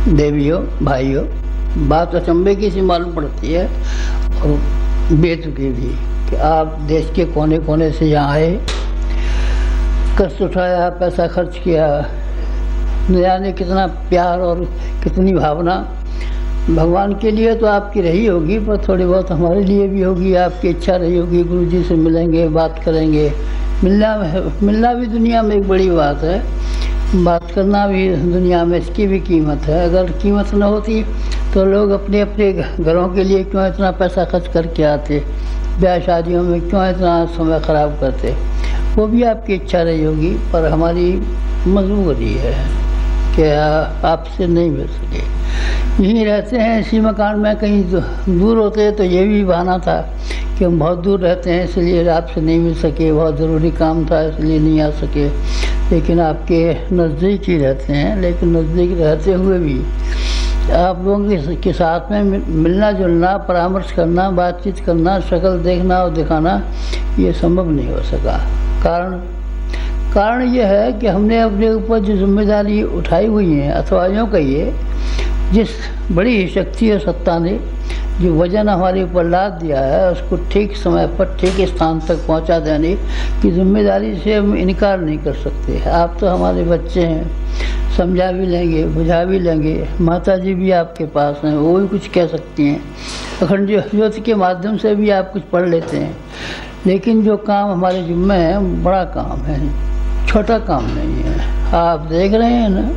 देवियों भाइयों, बात अचंभे की सी मालूम पड़ती है और बेतुकी भी कि आप देश के कोने कोने से यहाँ आए, कष्ट उठाया, पैसा खर्च किया, न जाने कितना प्यार और कितनी भावना। भगवान के लिए तो आपकी रही होगी, पर थोड़ी बहुत हमारे लिए भी होगी। आपकी इच्छा रही होगी गुरुजी से मिलेंगे, बात करेंगे। मिलना भी दुनिया में एक बड़ी बात है, बात करना भी दुनिया में इसकी भी कीमत है। अगर कीमत न होती तो लोग अपने अपने घरों के लिए क्यों इतना पैसा खर्च करके आते, ब्याह शादियों में क्यों इतना समय ख़राब करते। वो भी आपकी इच्छा रही होगी, पर हमारी मजबूरी है कि आपसे नहीं मिल सके। यहीं रहते हैं इसी मकान में, कहीं दूर होते तो ये भी बहाना था कि हम बहुत दूर रहते हैं इसलिए आपसे नहीं मिल सके, बहुत ज़रूरी काम था इसलिए नहीं आ सके। लेकिन आपके नज़दीक ही रहते हैं, लेकिन नज़दीक रहते हुए भी आप लोगों के साथ में मिलना जुलना, परामर्श करना, बातचीत करना, शक्ल देखना और दिखाना ये संभव नहीं हो सका। कारण यह है कि हमने अपने ऊपर जो जिम्मेदारी उठाई हुई है, अथवा यूँ कहिए जिस बड़ी शक्ति और सत्ता ने जो वजन हमारे ऊपर लाद दिया है, उसको ठीक समय पर ठीक स्थान तक पहुंचा देने की जिम्मेदारी से हम इनकार नहीं कर सकते। आप तो हमारे बच्चे हैं, समझा भी लेंगे, बुझा भी लेंगे। माता जी भी आपके पास हैं, वो भी कुछ कह सकती हैं। अखंड ज्योति के माध्यम से भी आप कुछ पढ़ लेते हैं। लेकिन जो काम हमारे जिम्मे है बड़ा काम है, छोटा काम नहीं है। आप देख रहे हैं ना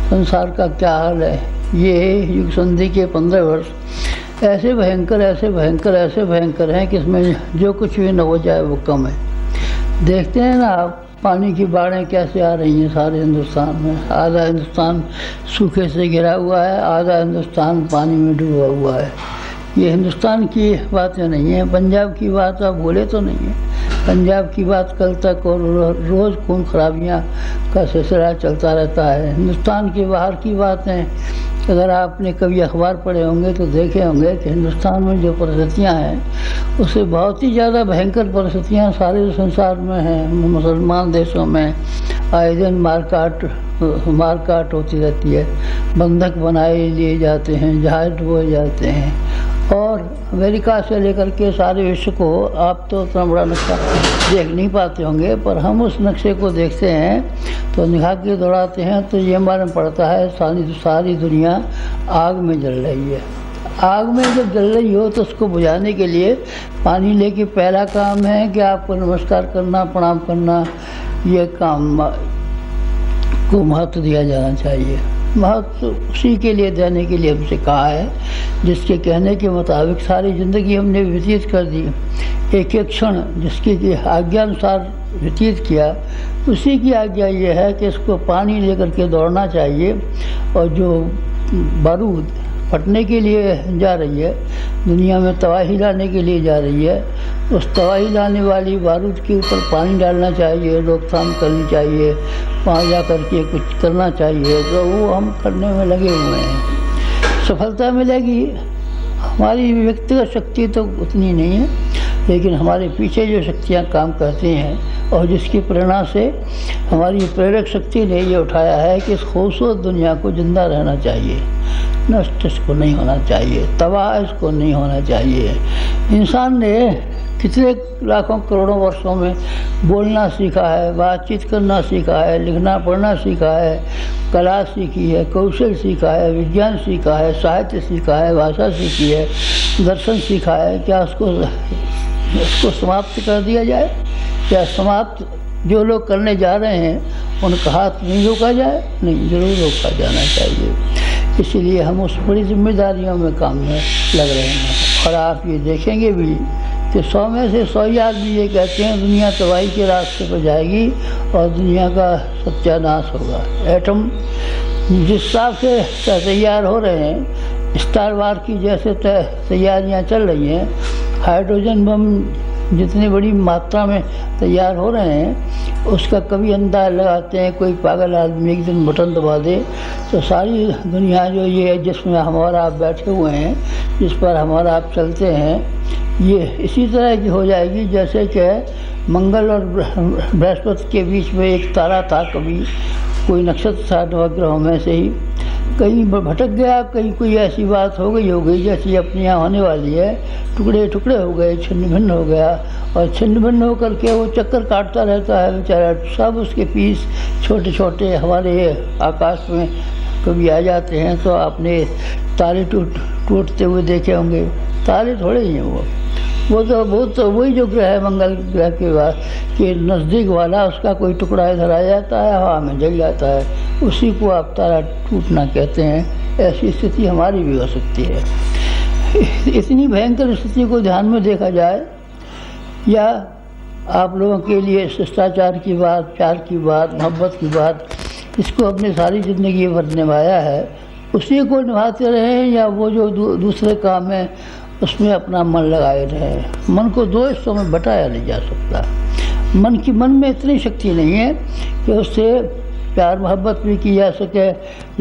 संसार का क्या हाल है। ये युग संधि के 15 वर्ष ऐसे भयंकर हैं कि इसमें जो कुछ भी न हो जाए वो कम है। देखते हैं ना आप, पानी की बाढ़ें कैसे आ रही हैं सारे हिंदुस्तान में। आधा हिंदुस्तान सूखे से घिरा हुआ है, आधा हिंदुस्तान पानी में डूबा हुआ है। ये हिंदुस्तान की बातें नहीं है, पंजाब की बात आप बोले तो नहीं है। पंजाब की बात कल तक और रोज़ खून खराबियाँ का सिलसिला चलता रहता है। हिंदुस्तान के बाहर की बातें अगर आपने कभी अखबार पढ़े होंगे तो देखे होंगे कि हिंदुस्तान में जो परिस्थितियाँ हैं उससे बहुत ही ज़्यादा भयंकर परिस्थितियाँ सारे संसार में हैं। मुसलमान देशों में आए दिन मारकाट होती रहती है, बंधक बनाए लिए जाते हैं, जहाज डुबोए जाते हैं। और अमेरिका से लेकर के सारे विश्व को आप तो इतना बड़ा नक्शा देख नहीं पाते होंगे, पर हम उस नक्शे को देखते हैं तो निगाह के दौड़ाते हैं तो ये मालूम पड़ता है सारी दुनिया आग में जल रही है। आग में जब जल रही हो तो उसको बुझाने के लिए पानी लेके पहला काम है कि आपको नमस्कार करना, प्रणाम करना, ये काम को महत्व दिया जाना चाहिए। महत्व उसी के लिए देने के लिए हमसे कहा है जिसके कहने के मुताबिक सारी ज़िंदगी हमने व्यतीत कर दी। एक एक क्षण जिसकी आज्ञा अनुसार व्यतीत किया, उसी की आज्ञा ये है कि इसको पानी लेकर के दौड़ना चाहिए। और जो बारूद फटने के लिए जा रही है, दुनिया में तबाही लाने के लिए जा रही है, उस तबाही लाने वाली बारूद के ऊपर पानी डालना चाहिए, रोकथाम करनी चाहिए, वहाँ जा कर के कुछ करना चाहिए। तो वो हम करने में लगे हुए हैं। सफलता मिलेगी, हमारी व्यक्तिगत शक्ति तो उतनी नहीं है, लेकिन हमारे पीछे जो शक्तियाँ काम करती हैं और जिसकी प्रेरणा से हमारी प्रेरक शक्ति ने ये उठाया है कि इस खूबसूरत दुनिया को जिंदा रहना चाहिए, नष्ट इसको नहीं होना चाहिए, तबाह इसको नहीं होना चाहिए। इंसान ने कितने लाखों करोड़ों वर्षों में बोलना सीखा है, बातचीत करना सीखा है, लिखना पढ़ना सीखा है, कला सीखी है, कौशल सीखा है, विज्ञान सीखा है, साहित्य सीखा है, भाषा सीखी है, दर्शन सीखा है। क्या उसको समाप्त कर दिया जाए? क्या समाप्त जो लोग करने जा रहे हैं उनका हाथ नहीं रोका जाए? नहीं, ज़रूर रोका जाना चाहिए। इसीलिए हम उस बड़ी जिम्मेदारियों में काम में लग रहे हैं। और आप ये देखेंगे भी कि 100 में से 100 ही आदमी ये कहते हैं दुनिया तबाही के रास्ते पर जाएगी और दुनिया का सत्यानाश होगा। एटम जिस हिसाब से तैयार हो रहे हैं, स्टार वार की जैसे तैयारियां चल रही हैं, हाइड्रोजन बम जितनी बड़ी मात्रा में तैयार हो रहे हैं, उसका कभी अंदाज़ लगाते हैं कोई पागल आदमी एक दिन बटन दबा दे तो सारी दुनिया जो ये जिसमें हमारा आप बैठे हुए हैं, जिस पर हमारा आप चलते हैं, ये इसी तरह की हो जाएगी जैसे कि मंगल और बृहस्पति के बीच में एक तारा था, कभी कोई नक्षत्र था नवग्रहों में से ही, कहीं भटक गया, कहीं कोई ऐसी बात हो गई जैसी अपने यहाँ होने वाली है, टुकड़े टुकड़े हो गए, छिन्न भिन्न हो गया, और छिन्न भिन्न होकर के वो चक्कर काटता रहता है बेचारा। सब उसके पीस छोटे छोटे हमारे आकाश में कभी आ जाते हैं। तो आपने तारे टूटते हुए देखे होंगे, तारे थोड़े ही हैं वो तो वही जो ग्रह है, मंगल ग्रह के नज़दीक वाला, उसका कोई टुकड़ा इधर आ जाता है, हवा में जल जाता है, उसी को आप तारा टूटना कहते हैं। ऐसी स्थिति हमारी भी हो सकती है। इतनी भयंकर स्थिति को ध्यान में देखा जाए, या आप लोगों के लिए शिष्टाचार की बात, प्यार की बात, मोहब्बत की बात, इसको अपनी सारी ज़िंदगी भर निभाया है, उसी को निभाते रहें, या वो जो दूसरे काम है उसमें अपना मन लगाए रहे। मन को दो हिस्सों में बटाया नहीं जा सकता। मन में इतनी शक्ति नहीं है कि उससे प्यार मोहब्बत भी की जा सके,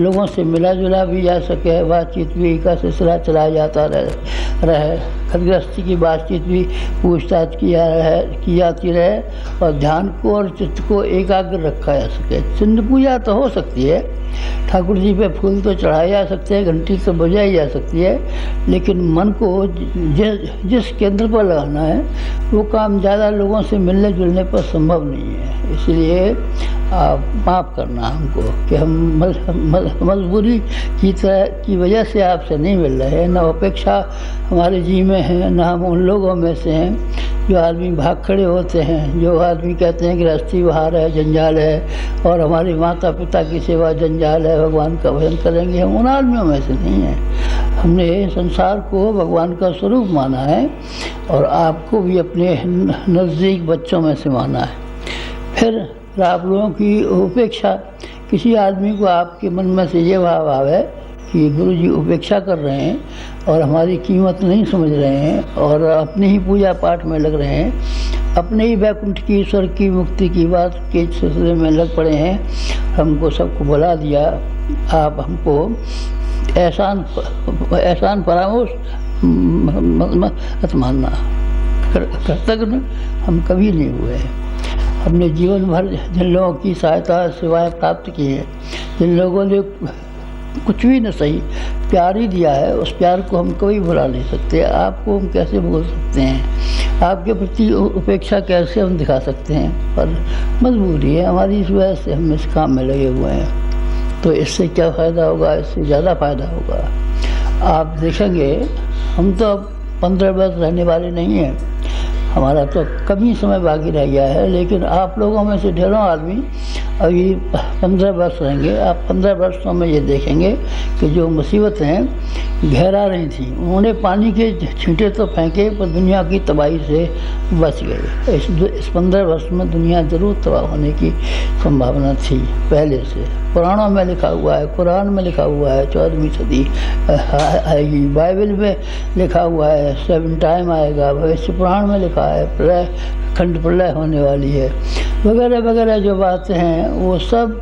लोगों से मिला जुला भी जा सके, बातचीत भी का सिलसिला चलाया जाता रहे, खतगृहस्थी की बातचीत भी पूछताछ की जाती रहे, और ध्यान को और चित्त को एकाग्र रखा जा सके। चिन्ह पूजा तो हो सकती है, ठाकुर जी पे फूल तो चढ़ाए जा सकते हैं, घंटी तो बजाई जा सकती है, लेकिन मन को जिस केंद्र पर लगाना है वो काम ज़्यादा लोगों से मिलने जुलने पर संभव नहीं है। इसलिए आप माफ़ करना हमको कि हम मजबूरी की वजह से आपसे नहीं मिल रहे हैं, न अपेक्षा हमारे जी में है, न हम उन लोगों में से हैं जो आदमी भाग खड़े होते हैं, जो आदमी कहते हैं गृहस्थी बाहर है, जंजाल है, और हमारे माता पिता की सेवा जंजाल है, भगवान का भजन करेंगे, हम उन आदमियों में से नहीं हैं। हमने संसार को भगवान का स्वरूप माना है, और आपको भी अपने नज़दीक बच्चों में से माना है। फिर आप लोगों की उपेक्षा, किसी आदमी को आपके मन में से ये भाव आवे कि गुरु जी उपेक्षा कर रहे हैं और हमारी कीमत नहीं समझ रहे हैं, और अपने ही पूजा पाठ में लग रहे हैं, अपने ही वैकुंठ की, ईश्वर की, मुक्ति की बात के सिलसिले में लग पड़े हैं, हमको सबको बुला दिया, आप हमको एहसान फरामोश मत मानना। कृतज्ञ हम कभी नहीं हुए हैं। हमने जीवन भर जिन लोगों की सहायता सेवाएं प्राप्त की हैं, जिन लोगों ने कुछ भी न सही प्यार ही दिया है, उस प्यार को हम कभी भुला नहीं सकते। आपको हम कैसे भूल सकते हैं, आपके प्रति उपेक्षा कैसे हम दिखा सकते हैं, पर मजबूरी है हमारी, इस वजह से हम इस काम में लगे हुए हैं। तो इससे क्या फ़ायदा होगा, इससे ज़्यादा फ़ायदा होगा। आप देखेंगे हम तो अब 15 वर्ष रहने वाले नहीं हैं, हमारा तो कम ही समय बाकी रह गया है, लेकिन आप लोगों में से ढेरों आदमी अभी 15 वर्ष रहेंगे। आप 15 वर्षों में ये देखेंगे कि जो मुसीबतें घेरा रही थी, उन्होंने पानी के छींटे तो फेंके, पर दुनिया की तबाही से बच गए। इस 15 वर्ष में दुनिया ज़रूर तबाह होने की संभावना थी पहले से। पुराणों में लिखा हुआ है, कुरान में लिखा हुआ है 14वीं सदी आएगी, बाइबल में लिखा हुआ है 7 टाइम आएगा, भविष्य पुराण में लिखा है प्रलय, खंड प्रलय होने वाली है, वगैरह वगैरह जो बातें हैं वो सब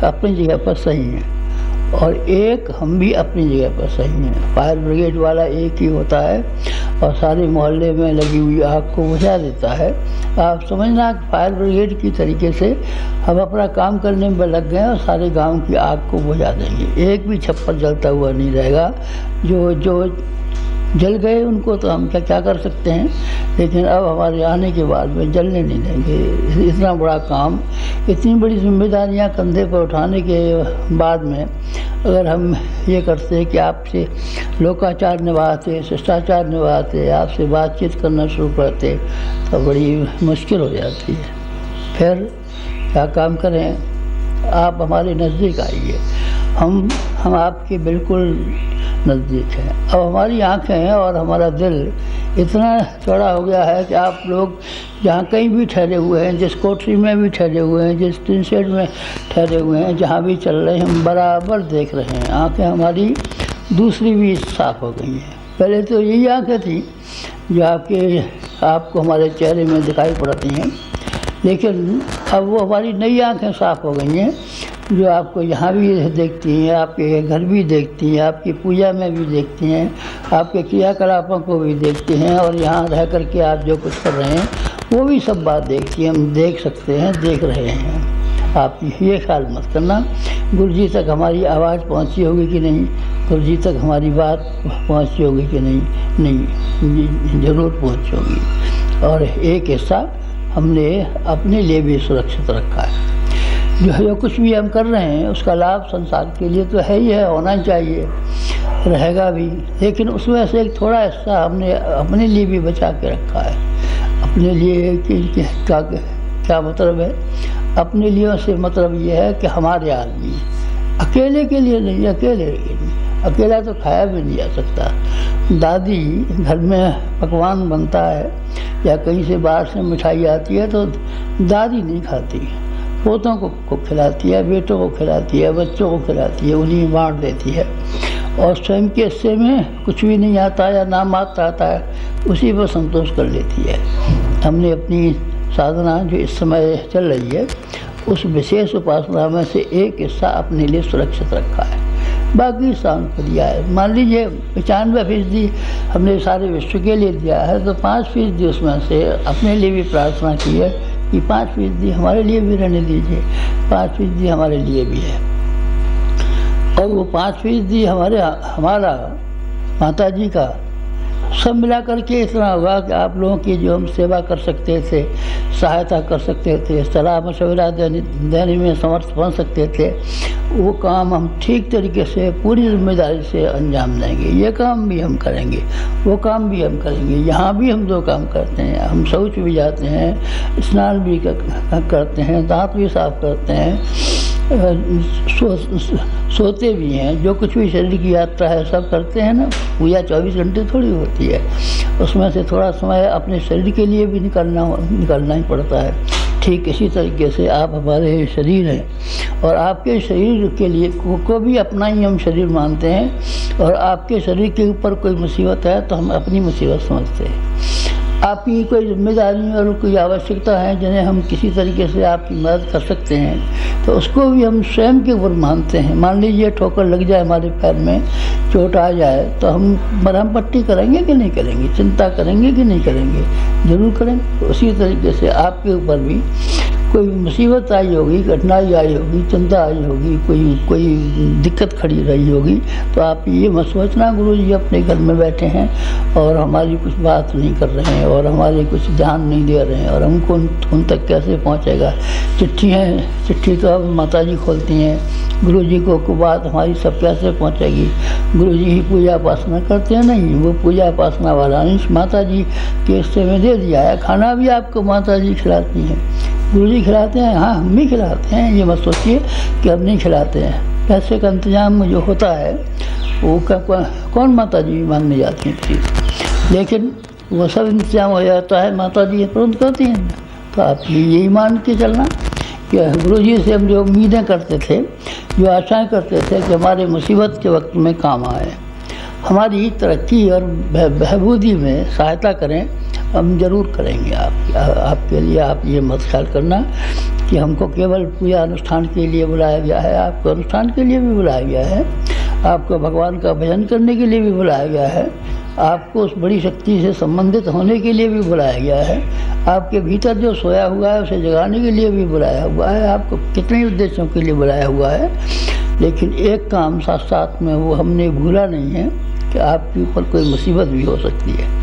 अपनी जगह पर सही हैं, और एक हम भी अपनी जगह पर सही हैं। फायर ब्रिगेड वाला एक ही होता है और सारे मोहल्ले में लगी हुई आग को बुझा देता है। आप समझना कि फायर ब्रिगेड की तरीके से हम अपना काम करने में लग गए और सारे गांव की आग को बुझा देंगे, एक भी छप्पर जलता हुआ नहीं रहेगा। जो जल गए उनको तो हम क्या कर सकते हैं, लेकिन अब हमारे आने के बाद में जलने नहीं देंगे। इतना बड़ा काम, इतनी बड़ी जिम्मेदारियां कंधे पर उठाने के बाद में अगर हम ये करते हैं कि आपसे लोकाचार निभाते, शिष्टाचार निभाते, आपसे बातचीत करना शुरू करते, तो बड़ी मुश्किल हो जाती है। फिर क्या काम करें, आप हमारे नज़दीक आइए, हम आपके बिल्कुल नज़दीक हैं। अब हमारी आँखें और हमारा दिल इतना चौड़ा हो गया है कि आप लोग जहाँ कहीं भी ठहरे हुए हैं, जिस कोठरी में भी ठहरे हुए हैं, जिस टिन शेड में ठहरे हुए हैं, जहाँ भी चल रहे हैं हम बराबर देख रहे हैं। आँखें हमारी दूसरी भी साफ़ हो गई हैं। पहले तो यही आँखें थी जो आपको हमारे चेहरे में दिखाई पड़ती हैं, लेकिन अब वो हमारी नई आँखें साफ़ हो गई हैं जो आपको यहाँ भी देखती हैं, आपके घर भी देखती हैं, आपकी पूजा में भी देखती हैं, आपके क्रियाकलापों को भी देखती हैं, और यहाँ रह कर के आप जो कुछ कर रहे हैं वो भी सब बात देखती हैं। हम देख सकते हैं, देख रहे हैं। आप ये ख्याल मत करना गुरु जी तक हमारी आवाज़ पहुंची होगी कि नहीं, गुरु जी तक हमारी बात पहुंची होगी कि नहीं, ज़रूर पहुंची होगी। और एक हिस्सा हमने अपने लिए भी सुरक्षित रखा है। जो कुछ भी हम कर रहे हैं उसका लाभ संसार के लिए तो है ही है, होना चाहिए, रहेगा भी, लेकिन उसमें से एक थोड़ा हिस्सा हमने अपने लिए भी बचा के रखा है। अपने लिए क्या मतलब है? अपने लिए से मतलब ये है कि हमारे आदमी, अकेले के लिए नहीं, अकेले के लिए। अकेला तो खाया भी नहीं जा सकता। दादी घर में पकवान बनता है या कहीं से बाहर से मिठाई आती है तो दादी नहीं खाती, पोतों को खिलाती है, बेटों को खिलाती है, बच्चों को खिलाती है, उन्हीं बांट देती है। और स्वयं के हिस्से में कुछ भी नहीं आता या ना मात्र आता है, उसी पर संतोष कर लेती है। हमने अपनी साधना जो इस समय चल रही है उस विशेष उपासना में से एक हिस्सा अपने लिए सुरक्षित रखा है, बाकी शांत को दिया है। मान लीजिए 95% हमने सारे विश्व के लिए दिया है, तो 5% उसमें से अपने लिए भी प्रार्थना की है कि 5% हमारे लिए भी रहने दीजिए, 5% हमारे लिए भी है। और वो 5% हमारा माता जी का सब मिला करके इतना हुआ कि आप लोगों की जो हम सेवा कर सकते थे, सहायता कर सकते थे, सलाह मशवरा देने में समर्थ बन सकते थे, वो काम हम ठीक तरीके से पूरी जिम्मेदारी से अंजाम देंगे। ये काम भी हम करेंगे, वो काम भी हम करेंगे। यहाँ भी हम 2 काम करते हैं, हम शौच भी जाते हैं, स्नान भी करते हैं, दांत भी साफ करते हैं, सोते भी हैं, जो कुछ भी शरीर की यात्रा है सब करते हैं ना। पूजा 24 घंटे थोड़ी होती है, उसमें से थोड़ा समय अपने शरीर के लिए भी निकालना ही पड़ता है। ठीक इसी तरीके से आप हमारे शरीर हैं और आपके शरीर के लिए को भी अपना ही हम शरीर मानते हैं, और आपके शरीर के ऊपर कोई मुसीबत है तो हम अपनी मुसीबत समझते हैं। आपकी कोई जिम्मेदारी और कोई आवश्यकता है जिन्हें हम किसी तरीके से आपकी मदद कर सकते हैं, तो उसको भी हम स्वयं के ऊपर मानते हैं। मान लीजिए ठोकर लग जाए, हमारे पैर में चोट आ जाए, तो हम मरहम पट्टी करेंगे कि नहीं करेंगे, चिंता करेंगे कि नहीं करेंगे, ज़रूर करेंगे। तो उसी तरीके से आपके ऊपर भी कोई मुसीबत आई होगी, कठिनाई आई होगी, चिंता आई होगी, कोई दिक्कत खड़ी रही होगी, तो आप ये मत सोचना गुरु जी अपने घर में बैठे हैं और हमारी कुछ बात नहीं कर रहे हैं और हमारे कुछ ध्यान नहीं दे रहे हैं और हमको उन तक कैसे पहुंचेगा। चिट्ठी तो अब माता जी खोलती हैं, गुरु जी को बात हमारी सब कैसे पहुँचेगी। गुरु जी ही पूजा उपासना करते हैं, नहीं, वो पूजा उपासना वाला अंश माता जी के हिस्से में दे दिया है। खाना भी आपको माता जी खिलाती हैं, गुरु जी खिलाते हैं, हाँ हम भी खिलाते हैं, ये मत सोचिए कि हम नहीं खिलाते हैं। पैसे का इंतजाम जो होता है वो कौन माता जी मांगने जाती हैं प्लीज़, लेकिन वो सब इंतजाम हो जाता है, माता जी तुरंत करती हैं। तो आप यही मान के चलना कि गुरु जी से हम जो उम्मीदें करते थे, जो आशाएं करते थे कि हमारे मुसीबत के वक्त में काम आए, हमारी तरक्की और बहबूदी में सहायता करें, हम जरूर करेंगे। आपके लिए आप ये मत ख्याल करना कि हमको केवल पूजा अनुष्ठान के लिए बुलाया गया है, आपको अनुष्ठान के लिए भी बुलाया गया है, आपको भगवान का भजन करने के लिए भी बुलाया गया है, आपको उस बड़ी शक्ति से संबंधित होने के लिए भी बुलाया गया है, आपके भीतर जो सोया हुआ है उसे जगाने के लिए भी बुलाया हुआ है, आपको कितने उद्देश्यों के लिए बुलाया हुआ है। लेकिन एक काम साथ साथ में वो हमने भूला नहीं है कि आपके ऊपर कोई मुसीबत भी हो सकती है।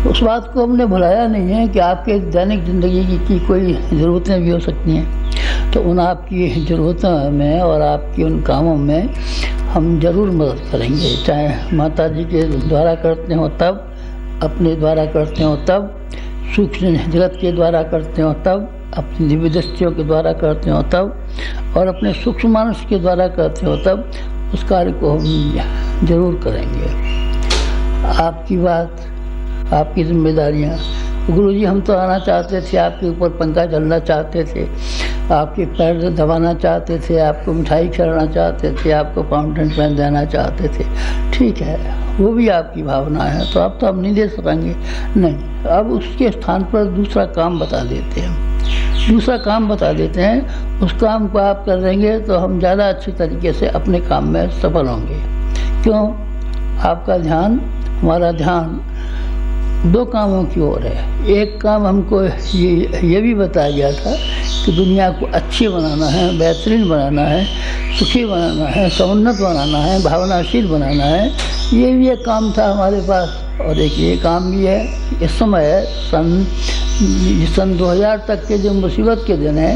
उस बात को हमने भुलाया नहीं है कि आपके दैनिक ज़िंदगी की कोई ज़रूरतें भी हो सकती हैं, तो उन आपकी ज़रूरतों में और आपके उन कामों में हम ज़रूर मदद करेंगे, चाहे माता जी के द्वारा करते हो तब, अपने द्वारा करते हो तब, सूक्ष्म जगत के द्वारा करते हो तब, अपनी दिव्य दृष्टियों के द्वारा करते हो तब, और अपने सूक्ष्म मानस के द्वारा करते हो तब, उस कार्य को हम ज़रूर करेंगे। आपकी बात, आपकी जिम्मेदारियाँ, गुरु जी हम तो आना चाहते थे, आपके ऊपर पंखा चलना चाहते थे, आपके पैर दबाना चाहते थे, आपको मिठाई खिलाना चाहते थे, आपको फाउंटेन पेन देना चाहते थे, ठीक है, वो भी आपकी भावना है, तो अब तो हम नहीं दे सकेंगे, नहीं, अब उसके स्थान पर दूसरा काम बता देते हैं, दूसरा काम बता देते हैं। उस काम को आप कर देंगे तो हम ज़्यादा अच्छे तरीके से अपने काम में सफल होंगे। क्यों? आपका ध्यान, हमारा ध्यान 2 कामों की ओर है। एक काम हमको ये भी बताया गया था कि दुनिया को अच्छी बनाना है, बेहतरीन बनाना है, सुखी बनाना है, समुन्नत बनाना है, भावनाशील बनाना है। ये भी एक काम था हमारे पास। और एक ये काम भी है, इस समय सन 2000 तक के जो मुसीबत के दिन हैं,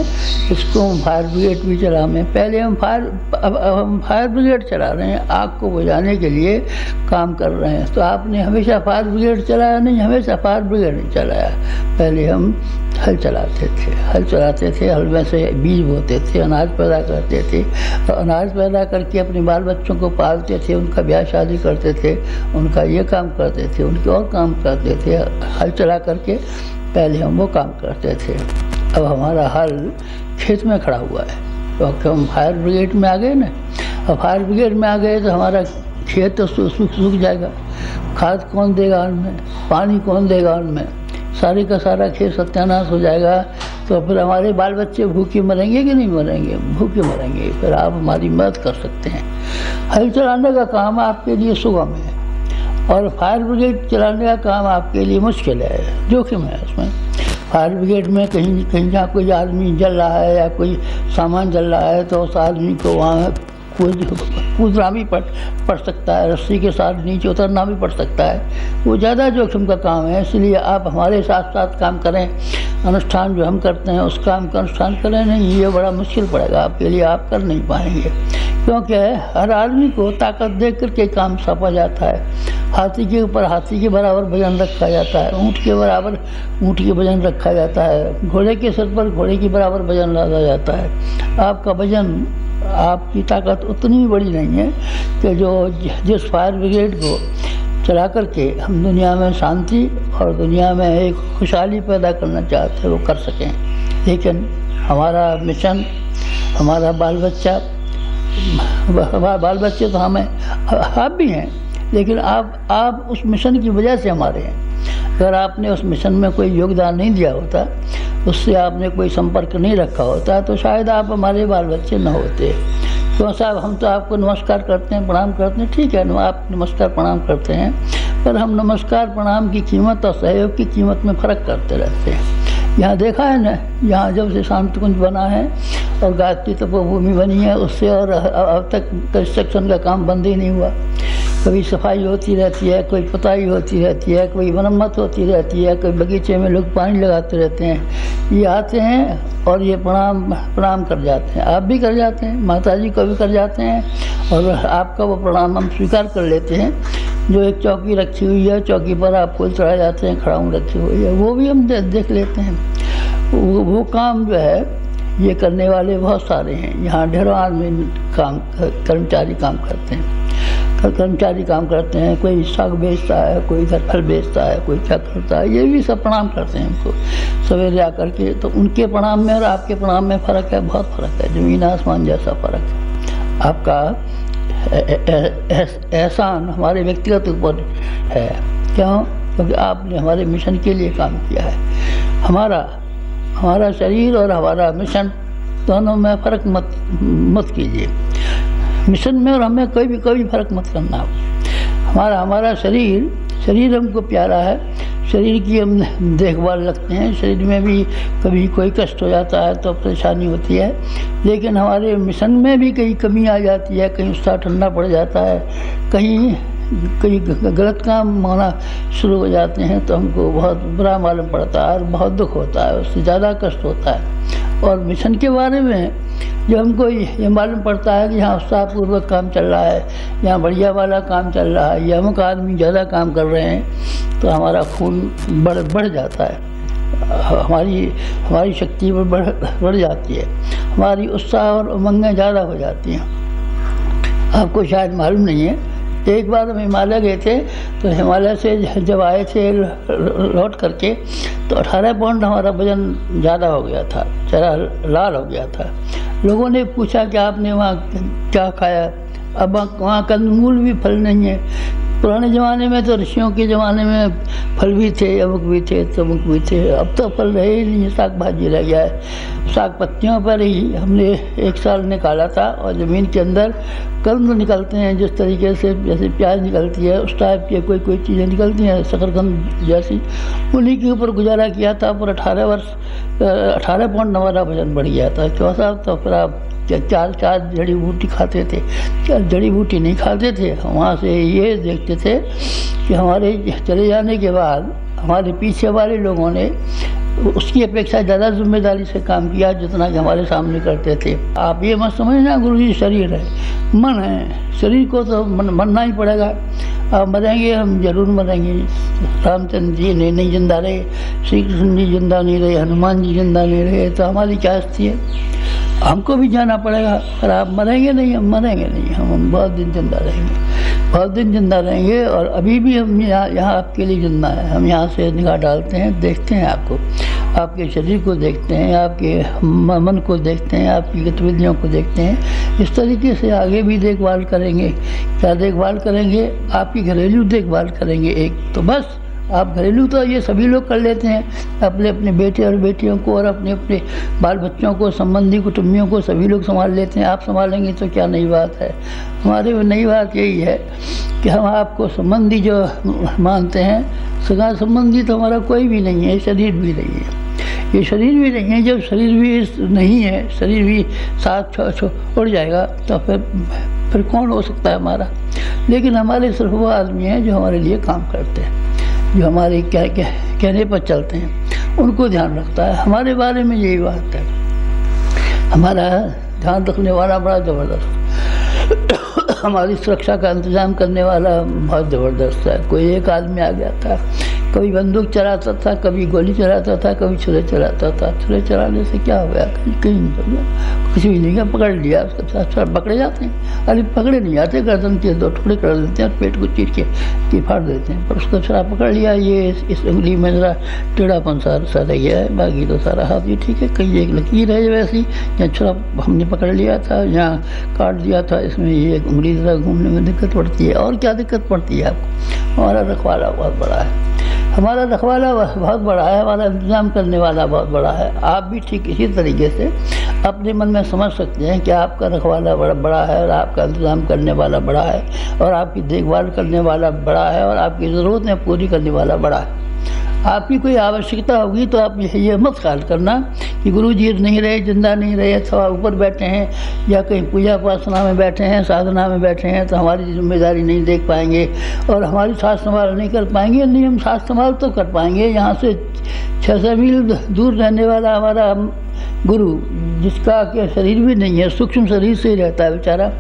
इसको हम फायर ब्रिगेड भी चला में। पहले हम फायर ब्रिगेड चला रहे हैं, आग को बुझाने के लिए काम कर रहे हैं। तो आपने हमेशा फायर ब्रिगेड चलाया नहीं, हमेशा फायर ब्रिगेड नहीं चलाया। पहले हम हल चलाते थे, हल में से बीज बोते थे, अनाज पैदा करते थे, और अनाज पैदा करके अपने बाल बच्चों को पालते थे, उनका ब्याह शादी करते थे, उनका ये काम करते थे, उनके और काम करते थे। हल चला करके पहले हम वो काम करते थे। अब हमारा हल खेत में खड़ा हुआ है, तो हम फायर ब्रिगेड में आ गए ना। अब फायर ब्रिगेड में आ गए तो हमारा खेत तो सूख जाएगा। खाद कौन देगा उनमें, पानी कौन देगा उनमें, सारे का सारा खेत सत्यानाश हो जाएगा। तो फिर हमारे बाल बच्चे भूखे मरेंगे कि नहीं मरेंगे? भूखे मरेंगे। फिर आप हमारी मदद कर सकते हैं। हल चलाने का काम आपके लिए सुगम है, और फायर ब्रिगेड चलाने का काम आपके लिए मुश्किल है, जोखिम है उसमें। फायर ब्रिगेड में कहीं जहाँ कोई आदमी जल रहा है या कोई सामान जल रहा है, तो उस आदमी को वहाँ कूदना भी पड़ सकता है, रस्सी के साथ नीचे उतरना भी पड़ सकता है। वो ज़्यादा जोखिम का काम है। इसलिए आप हमारे साथ साथ काम करें, अनुष्ठान जो हम करते हैं उस काम का अनुष्ठान करें। नहीं, ये बड़ा मुश्किल पड़ेगा आपके लिए, आप कर नहीं पाएंगे। क्योंकि हर आदमी को ताकत देख करके काम सौंपा जाता है। हाथी के ऊपर हाथी के बराबर वजन रखा जाता है, ऊँट के बराबर ऊँट के वजन रखा जाता है, घोड़े के सिर पर घोड़े के बराबर वजन लादा जाता है। आपका वजन, आपकी ताकत उतनी बड़ी नहीं है कि जो जिस फायर ब्रिगेड को चला करके हम दुनिया में शांति और दुनिया में एक खुशहाली पैदा करना चाहते हैं वो कर सकें। लेकिन हमारा मिशन, हमारा बाल बच्चे तो हमें, आप भी हैं, लेकिन आप उस मिशन की वजह से हमारे हैं। अगर आपने उस मिशन में कोई योगदान नहीं दिया होता, उससे आपने कोई संपर्क नहीं रखा होता, तो शायद आप हमारे बाल बच्चे न होते। क्यों साहब, हम तो आपको नमस्कार करते हैं, प्रणाम करते हैं, ठीक है, आप नमस्कार प्रणाम करते हैं, पर हम नमस्कार प्रणाम की कीमत और सहयोग की कीमत में फ़र्क करते रहते हैं। यहाँ देखा है ना, यहाँ जब से शांति कुंज बना है और गायत्री तपोभूमि बनी है, उससे और अब तक कंस्ट्रक्शन का काम बंद ही नहीं हुआ। कभी सफाई होती रहती है, कोई पुताई होती रहती है, कोई मरम्मत होती रहती है, कोई बगीचे में लोग पानी लगाते रहते हैं। ये आते हैं और ये प्रणाम कर जाते हैं। आप भी कर जाते हैं, माता जी को भी कर जाते हैं, और आपका वो प्रणाम हम स्वीकार कर लेते हैं। जो एक चौकी रखी हुई है, चौकी पर आप फूल चढ़ाए जाते हैं, खड़ाऊँ रखी हुई है, वो भी हम देख लेते हैं। वो काम जो है ये करने वाले बहुत सारे हैं। यहाँ ढेरों आदमी कर्मचारी काम करते हैं। कर्मचारी काम करते हैं, कोई साग बेचता है, कोई इधर फल बेचता है, कोई क्या करता है, ये भी सब प्रणाम करते हैं हमको सवेरे आकर के। तो उनके प्रणाम में और आपके प्रणाम में फ़र्क है, बहुत फ़र्क है, ज़मीन आसमान जैसा फ़र्क है। आपका एहसान हमारे व्यक्तिगत ऊपर है। क्यों? क्योंकि आपने हमारे मिशन के लिए काम किया है। हमारा शरीर और हमारा मिशन दोनों में फ़र्क मत कीजिए। मिशन में और हमें कोई फ़र्क मत करना। हमारा शरीर हमको प्यारा है, शरीर की हम देखभाल रखते हैं। शरीर में भी कभी कोई कष्ट हो जाता है तो परेशानी होती है, लेकिन हमारे मिशन में भी कहीं कमी आ जाती है, कहीं उत्साह ठंडा पड़ जाता है, कहीं गलत काम होना शुरू हो जाते हैं, तो हमको बहुत बुरा मालूम पड़ता है और बहुत दुख होता है, उससे ज़्यादा कष्ट होता है। और मिशन के बारे में जो हमको ये मालूम पड़ता है कि यहाँ उत्साहपूर्वक काम चल रहा है, यहाँ बढ़िया वाला काम चल रहा है, ये अमुक आदमी ज़्यादा काम कर रहे हैं, तो हमारा खून बढ़ जाता है, हमारी शक्ति बढ़ जाती है, हमारी उत्साह और उमंगें ज़्यादा हो जाती हैं। आपको शायद मालूम नहीं है, एक बार हम हिमालय गए थे, तो हिमालय से जब आए थे लौट करके, तो 18 पाउंड हमारा वज़न ज़्यादा हो गया था, चेहरा लाल हो गया था। लोगों ने पूछा कि आपने वहाँ क्या खाया? अब वहाँ कंदमूल भी फल नहीं है, पुराने ज़माने में तो ऋषियों के ज़माने में फल भी थे, अमुक भी थे, तमुक भी थे। अब तो फल रहे ही नहीं, साग भाजी रह गया है। साग पत्तियों पर ही हमने एक साल निकाला था, और ज़मीन के अंदर कंद निकलते हैं जिस तरीके से, जैसे प्याज निकलती है उस टाइप की कोई कोई चीज़ें निकलती हैं शकरकंद जैसी, उन्हीं के ऊपर गुजारा किया था। पर 18 पाउंड हमारा वजन बढ़ गया था। क्यों साहब? तो फिर आप चार जड़ी बूटी खाते थे। जड़ी बूटी नहीं खाते थे, वहाँ से ये देखते थे कि हमारे चले जाने के बाद हमारे पीछे वाले लोगों ने उसकी अपेक्षा ज़्यादा जिम्मेदारी से काम किया जितना कि हमारे सामने करते थे। आप ये मत समझना गुरुजी शरीर है, मन है। शरीर को तो मरना ही पड़ेगा। आप मरेंगे, हम जरूर मरेंगे। रामचंद्र जी नहीं जिंदा रहे, श्री कृष्ण जी जिंदा नहीं रहे, हनुमान जी जिंदा नहीं रहे, तो हमारी क्या स्थिति है? हमको भी जाना पड़ेगा। पर आप मरेंगे नहीं, हम मरेंगे नहीं, हम बहुत दिन जिंदा रहेंगे, बहुत दिन जिंदा रहेंगे। और अभी भी हम यहाँ आपके लिए जिंदा है। हम यहाँ से निगाह डालते हैं, देखते हैं आपको, आपके शरीर को देखते हैं, आपके मन को देखते हैं, आपकी गतिविधियों को देखते हैं। इस तरीके से आगे भी देखभाल करेंगे। क्या देखभाल करेंगे? आपकी घरेलू देखभाल करेंगे एक तो बस। आप घरेलू तो ये सभी लोग कर लेते हैं, अपने अपने बेटे और बेटियों को और अपने अपने बाल बच्चों को, संबंधी कुटुंबियों को सभी लोग संभाल लेते हैं। आप संभालेंगे तो क्या नई बात है? हमारे में नई बात यही है कि हम आपको संबंधी जो मानते हैं, सगा संबंधी तो हमारा कोई भी नहीं है, शरीर भी नहीं है। ये शरीर भी नहीं है। जब शरीर भी नहीं है, शरीर भी साथ उड़ जाएगा तो फिर कौन हो सकता है हमारा? लेकिन हमारे सिर्फ वो आदमी हैं जो हमारे लिए काम करते हैं, जो हमारे कहने पर चलते हैं, उनको ध्यान रखता है। हमारे बारे में यही बात है। हमारा ध्यान रखने वाला बड़ा ज़बरदस्त, हमारी सुरक्षा का इंतज़ाम करने वाला बहुत ज़बरदस्त है। कोई एक आदमी आ गया था, कभी बंदूक चलाता था, कभी गोली चलाता था, कभी छुरे चलाता था। छुरे चलाने से क्या हो गया? कहीं नहीं हो गया, कुछ भी नहीं गया। पकड़ लिया, उसके साथ पकड़े जाते हैं। अरे पकड़े नहीं जाते, गर्दन के 2 टुकड़े कर देते हैं और पेट को चीर के फाड़ देते हैं। पर उसको थोड़ा पकड़ लिया, ये इस उंगली में ज़रा टेढ़ापन सा रह गया है, बाकी तो सारा हाथ भी ठीक है। कहीं एक लकीर है वैसी, जहाँ छुरा हमने पकड़ लिया था, जहाँ काट दिया था, इसमें ये उंगली ज़रा घूमने में दिक्कत पड़ती है। और क्या दिक्कत पड़ती है आपको? हमारा रखवाला बहुत बड़ा है, हमारा रखवाला बहुत बड़ा है, हमारा इंतज़ाम करने वाला बहुत बड़ा है। आप भी ठीक इसी तरीके से अपने मन में समझ सकते हैं कि आपका रखवाला बड़ा है, और आपका इंतज़ाम करने वाला बड़ा है, और आपकी देखभाल करने वाला बड़ा है, और आपकी ज़रूरतें पूरी करने वाला बड़ा है। आपकी कोई आवश्यकता होगी तो आप ये मत ख्याल करना कि गुरुजी नहीं रहे, जिंदा नहीं रहे, अथवा ऊपर बैठे हैं या कहीं पूजा उपासना में बैठे हैं, साधना में बैठे हैं, तो हमारी जिम्मेदारी नहीं देख पाएंगे और हमारी साथ संभाल नहीं कर पाएंगे। नहीं, हम साथ संभाल तो कर पाएंगे। यहाँ से 600 मील दूर रहने वाला हमारा गुरु, जिसका कि शरीर भी नहीं है, सूक्ष्म शरीर से ही रहता है बेचारा,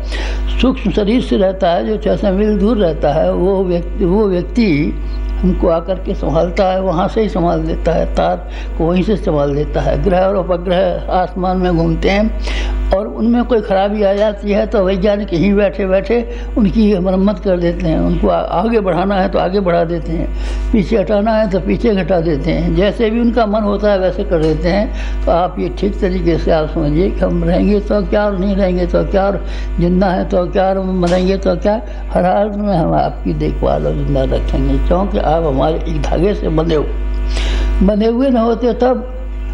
सूक्ष्म शरीर से रहता है, जो 600 मील दूर रहता है, वो व्यक्ति हमको आकर के संभालता है, वहाँ से ही संभाल देता है, तार को वहीं से संभाल देता है। ग्रह और उपग्रह आसमान में घूमते हैं और उनमें कोई खराबी आ जाती है तो वैज्ञानिक यहीं बैठे बैठे उनकी मरम्मत कर देते हैं। उनको आगे बढ़ाना है तो आगे बढ़ा देते हैं, पीछे हटाना है तो पीछे घटा देते हैं, जैसे भी उनका मन होता है वैसे कर देते हैं। तो आप ये ठीक तरीके से आप समझिए कि हम रहेंगे तो क्या और नहीं रहेंगे तो क्या, और जिंदा है तो क्या, और मरेंगे तो क्या, हर हाल में हम आपकी देखभाल और जिंदा रखेंगे, क्योंकि आप हमारे एक धागे से बंधे हुए न होते तब,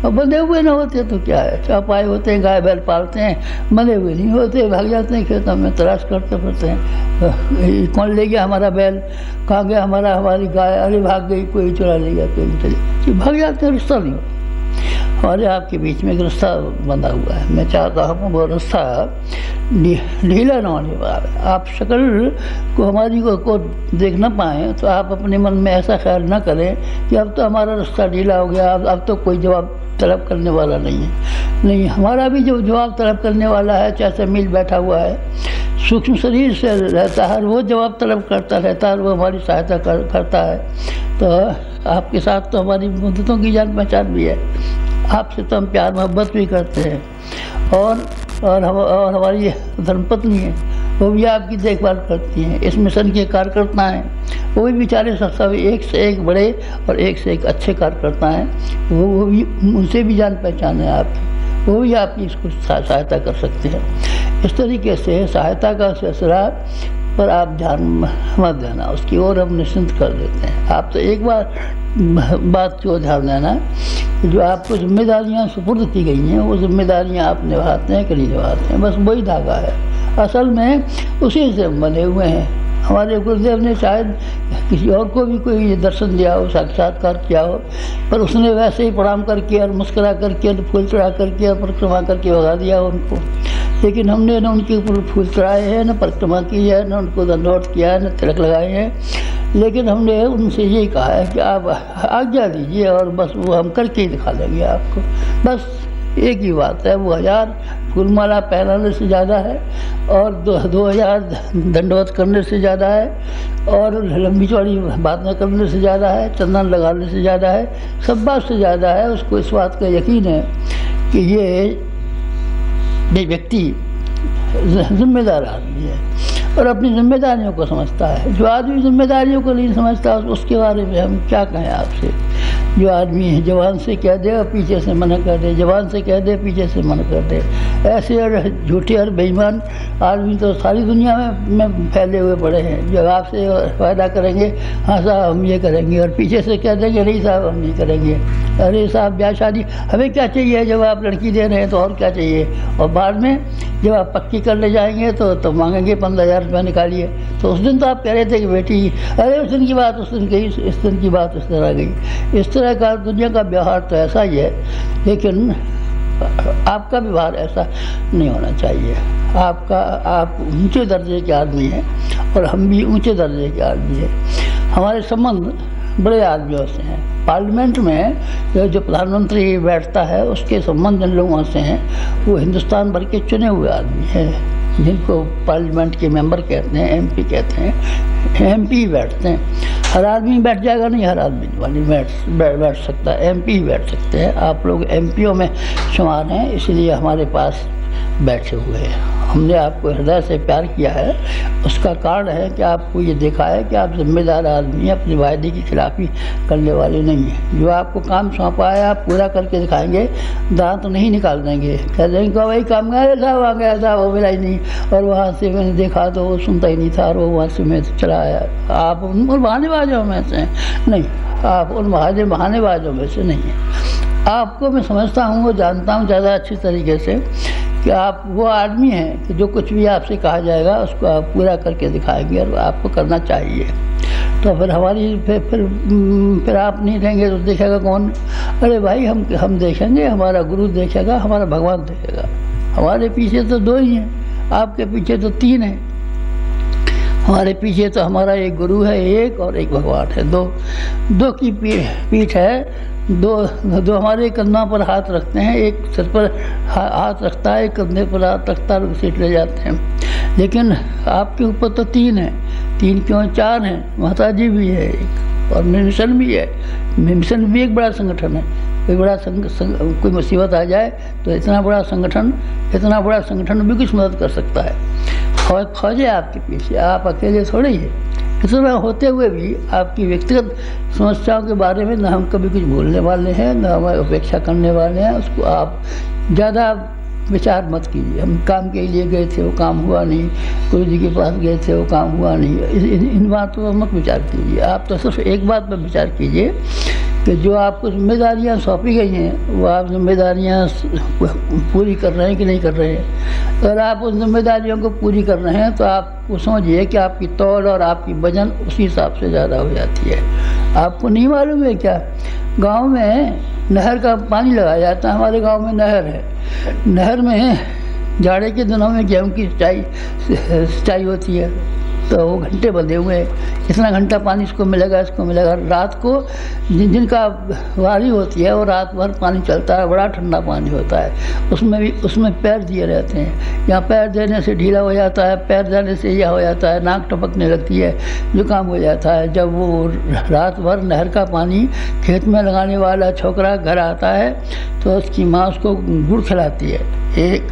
और बंधे हुए ना होते तो क्या है, चौपाए होते हैं, गाय बैल पालते हैं, बंधे हुए नहीं होते, भाग जाते हैं खेतों में, तलाश करते फिरते हैं, कौन ले गया हमारा बैल, कहाँ गया हमारी गाय, अरे भाग गई, कोई चुरा ले गया, कोई चली, भाग जाते हैं, रिश्ता नहीं होता। हमारे आपके बीच में एक रास्ता बंधा हुआ है, मैं चाहता हूँ वो रास्ता ढीला न होने वाला। आप शक्ल को हमारी को देख ना पाएँ तो आप अपने मन में ऐसा ख्याल ना करें कि अब तो हमारा रास्ता ढीला हो गया, अब तो कोई जवाब तलब करने वाला नहीं है। नहीं, हमारा भी जो जवाब तलब करने वाला है, चाहे मिल बैठा हुआ है, सूक्ष्म शरीर से रहता है, वो जवाब तलब करता रहता है, वो हमारी सहायता करता है। तो आपके साथ तो हमारी मददों की जान पहचान भी है, आपसे तो हम प्यार मोहब्बत भी करते हैं, और हमारी धर्मपत्नी है, वो भी आपकी देखभाल करती हैं। इस मिशन के कार्यकर्ता हैं, वो भी बेचारे सब एक से एक बड़े और एक से एक अच्छे कार्यकर्ता हैं, वो भी, उनसे भी जान पहचान है आपकी, वो भी आपकी इसको सहायता कर सकते हैं। इस तरीके से सहायता का सिलसिला पर आप ध्यान मत देना, उसकी ओर हम निश्चिंत कर देते हैं। आप तो एक बार बात को ध्यान देना, जो आपको जिम्मेदारियां सुपुर्द की गई हैं वो जिम्मेदारियां आप निभाते हैं कि नहीं निभाते हैं, बस वही धागा है। असल में उसी से हम बने हुए हैं। हमारे गुरुदेव ने शायद किसी और को भी कोई दर्शन दिया हो, साक्षात्कार किया हो, पर उसने वैसे ही प्रणाम करके और मुस्कुरा करके और फूल चढ़ा करके और परिक्रमा करके भगा दिया उनको। लेकिन हमने न उनके ऊपर फूल चढ़ाए हैं, न परिक्रमा की है, न उनको दंडवत किया है, न तिलक लगाए हैं। लेकिन हमने उनसे यही कहा है कि आप आज्ञा दीजिए और बस वो हम करके ही दिखा देंगे आपको। बस एक ही बात है, वो 1000 फूलमाला पहनाने से ज़्यादा है और 2000 दंडवत करने से ज़्यादा है और लंबी चौड़ी बातें करने से ज़्यादा है, चंदन लगाने से ज़्यादा है, सब बात से ज़्यादा है। उसको इस बात का यकीन है कि ये व्यक्ति जिम्मेदार आदमी है और अपनी जिम्मेदारियों को समझता है। जो आदमी जिम्मेदारियों को नहीं समझता उसके बारे में हम क्या कहें आपसे। जो आदमी है जवान से कह दे और पीछे से मना कर दे, जवान से कह दे पीछे से मना कर दे, ऐसे और झूठे और बेईमान आदमी तो सारी दुनिया में फैले हुए पड़े हैं। जब आपसे वायदा करेंगे हाँ साहब हम ये करेंगे और पीछे से कह देंगे नहीं साहब हम नहीं करेंगे। अरे साहब ब्याह शादी हमें क्या चाहिए, जब आप लड़की दे रहे हैं तो और क्या चाहिए। और बाद में जब आप पक्की करने जाएंगे तो मांगेंगे 15,000 रुपये निकालिए। तो उस दिन तो आप कह रहे थे कि बेटी अरे उस दिन की बात उस दिन गई, इस दिन की बात उस दिन आ गई। इस तरह का दुनिया का व्यवहार तो ऐसा ही है, लेकिन आपका व्यवहार ऐसा नहीं होना चाहिए। आप ऊंचे दर्जे के आदमी हैं और हम भी ऊंचे दर्जे के आदमी हैं। हमारे संबंध बड़े आदमियों से हैं। पार्लियामेंट में जो प्रधानमंत्री बैठता है उसके संबंध जिन लोगों से हैं वो हिंदुस्तान भर के चुने हुए आदमी हैं, जिनको पार्लियामेंट के मेंबर कहते हैं, एमपी कहते हैं। एमपी बैठते हैं। हर आदमी बैठ जाएगा नहीं, हर आदमी वाली बैठ सकता है, एमपी ही बैठ सकते हैं। आप लोग एमपीओ में शुमार हैं, इसलिए हमारे पास बैठे हुए हैं। हमने आपको हृदय से प्यार किया है, उसका कारण है कि आपको ये देखा है कि आप जिम्मेदार आदमी हैं, अपने वायदे की खिलाफी करने वाले नहीं हैं। जो आपको काम सौंपा है आप पूरा करके दिखाएंगे, दांत नहीं निकाल देंगे। कह देंगे कि वही काम गया था, वहाँ गया था, वो मिला ही नहीं, और वहाँ से मैंने देखा तो वो सुनता ही नहीं था और वो वहाँ से मैं चला आया। आप उन बहानेबाजों में से नहीं, आप उन बहानेबाजों में से नहीं हैं। आपको मैं समझता हूँ, वो जानता हूँ ज़्यादा अच्छी तरीके से कि आप वो आदमी हैं कि जो कुछ भी आपसे कहा जाएगा उसको आप पूरा करके दिखाएंगे और आपको करना चाहिए। तो फिर हमारी फिर आप नहीं रहेंगे तो देखेगा कौन। अरे भाई हम देखेंगे, हमारा गुरु देखेगा, हमारा भगवान देखेगा। हमारे पीछे तो 2 ही हैं, आपके पीछे तो 3 हैं। हमारे पीछे तो हमारा एक गुरु है एक, और एक भगवान है। दो की पीठ है। दो हमारे कंधों पर हाथ रखते हैं, एक सिर पर हाथ रखता है, एक कंधे पर हाथ रखता है, सीट ले जाते हैं। लेकिन आपके ऊपर तो 3 हैं। 3 क्यों 4 हैं, माता जी भी है एक, और मिशन भी है। मिशन भी एक बड़ा संगठन है। कोई बड़ा कोई मुसीबत आ जाए तो इतना बड़ा संगठन भी कुछ मदद कर सकता है। फौज है आपके पीछे, आप अकेले थोड़े ही है। इतना होते हुए भी आपकी व्यक्तिगत समस्याओं के बारे में ना हम कभी कुछ बोलने वाले हैं, ना हम अपेक्षा करने वाले हैं। उसको आप ज़्यादा विचार मत कीजिए। हम काम के लिए गए थे, वो काम हुआ नहीं, गुरु जी के पास गए थे, वो काम हुआ नहीं। इन बातों पर मत विचार कीजिए। आप तो सिर्फ एक बात पर विचार कीजिए कि जो आपको जिम्मेदारियां सौंपी गई हैं वो आप जिम्मेदारियां पूरी कर रहे हैं कि नहीं कर रहे हैं। अगर आप उन जिम्मेदारियों को पूरी कर रहे हैं तो आपको समझिए कि आपकी तौल और आपकी वजन उसी हिसाब से ज़्यादा हो जाती है। आपको नहीं मालूम है क्या, गांव में नहर का पानी लगाया जाता है। हमारे गांव में नहर है। नहर में जाड़े के दिनों में गेहूँ की सिंचाई होती है, तो वो घंटे बंधे हुए हैं, इतना घंटा पानी इसको मिलेगा, इसको मिलेगा। रात को जिनका वारी होती है वो रात भर पानी चलता है, बड़ा ठंडा पानी होता है। उसमें पैर दिए रहते हैं। यहाँ पैर देने से ढीला हो जाता है, पैर देने से यह हो जाता है, नाक टपकने लगती है, जुकाम हो जाता है। जब वो रात भर नहर का पानी खेत में लगाने वाला छोकरा घर आता है तो उसकी माँ उसको गुड़ खिलाती है, एक